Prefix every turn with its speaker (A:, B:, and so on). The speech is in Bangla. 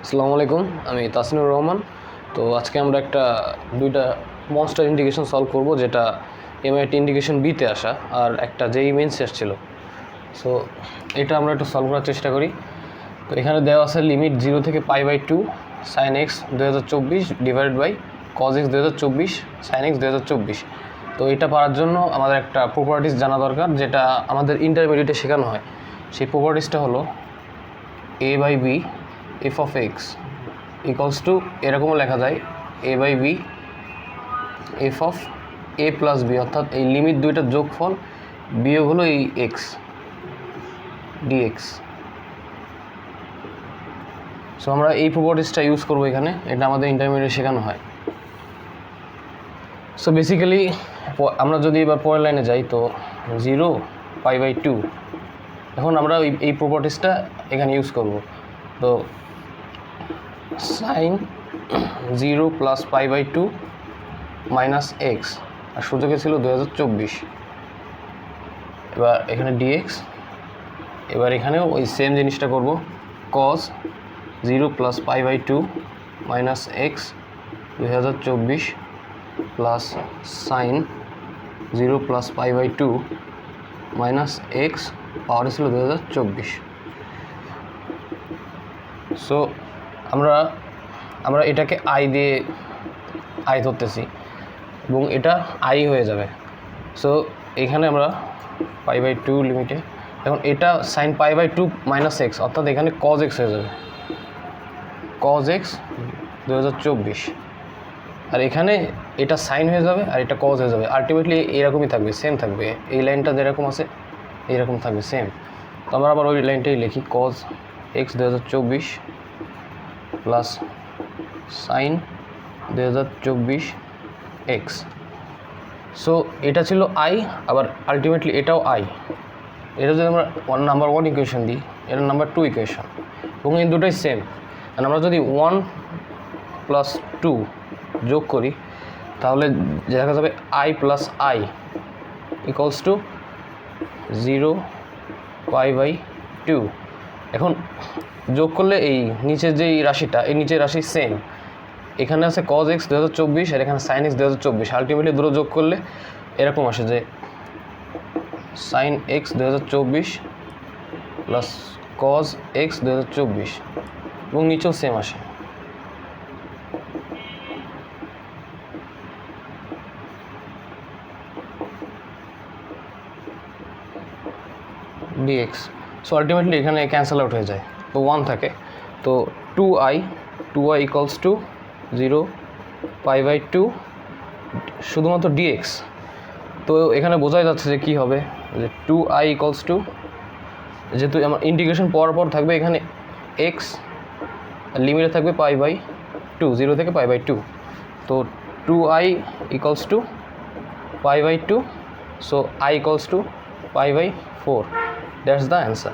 A: আসসালামু আলাইকুম, আমি তাসনিউর রহমান। তো আজকে আমরা দুইটা মনস্টার ইন্টিগ্রেশন সলভ করব, যেটা এমআইটি ইন্টিগ্রেশন বিতে আসা আর একটা যেই মেইনসে আসছিল। সো এটা আমরা একটু সলভ করার চেষ্টা করি। তো এখানে দেওয়া আছে লিমিট 0 থেকে π/2 sin x 2024 divided by cos x 2024 sin x 2024। তো এটা পারার জন্য আমাদের একটা প্রপার্টিস জানা দরকার, যেটা আমাদের ইন্টারমিডিয়েটে শেখানো হয়। সেই প্রপার্টিসটা হলো a/b f of x equals to, এরকমও লেখা যায় a/b f of a plus b, অর্থাৎ এই লিমিট দুইটার যোগফল বিয়োগ হলো এই x dx। সো আমরা এই প্রপার্টিসটা ইউজ করবো এখানে, এটা আমাদের ইন্টারমিডিয়েট শেখানো হয়। সো বেসিক্যালি আমরা যদি এবার পরের লাইনে যাই, তো 0 π/2, এখন আমরা এই প্রপার্টিসটা এখানে ইউজ করব। তো সাইন 0 প্লাস π/2 মাইনাস এক্স, আর সূচকে ছিল 2024। এবার এখানে dx, এবার এখানেও ওই সেম জিনিসটা করব, cos 0 plus π/2 minus x 2024 plus sine 0 plus π/2 minus x, power ছিল 2024। সো আমরা এটাকে আই ধরতেছি এবং এটা আই হয়ে যাবে। সো এখানে আমরা π/2 লিমিটে, এখন এটা সাইন π/2 মাইনাস এক্স, অর্থাৎ এখানে cos x হয়ে যাবে, cos x 2024, আর এখানে এটা সাইন হয়ে যাবে আর এটা cos হয়ে যাবে। আলটিমেটলি এরকমই থাকবে, সেম থাকবে, এই লাইনটা যেরকম আছে এইরকম থাকবে সেম। তো আমরা আবার ওই লাইনটাই লিখি, cos x 2024 plus sign 2024 x. So এটা ছিল আই, আবার আলটিমেটলি এটাও আই। এটা যদি আমরা নাম্বার 1 ইকুয়েশন দিই, এটা নাম্বার 2 ইকুয়েশন, এবং এই দুটোই সেম। আমরা যদি 1 প্লাস 2 যোগ করি, তাহলে দেখা যাবে I plus I equals to 0 π/2। এখন যোগ করলে এই নিচের যেই রাশিটা, এই নিচের রাশি সেম, এখানে আছে cos x 2024 আর এখানে sin x 2024। আলটিমেটলি দুটো যোগ করলে এরকম আসে যে sin x 2024 plus cos x 2024, এবং নিচেও সেম আসে। dx। সো আলটিমেটলি এখানে ক্যান্সেল আউট হয়ে যায়, তো 1 থাকে। তো 2i ইকুয়ালস টু 0 π/2 শুধুমাত্র dx। তো এখানে বোঝাই যাচ্ছে যে কী হবে, যে 2i ইকুয়ালস টু, যেহেতু আমার ইন্টিগ্রেশন পর থাকবে এখানে x, লিমিটে থাকবে π/2, 0 থেকে π/2। তো 2i equals to π/2, so i equals to π/4। That's the answer.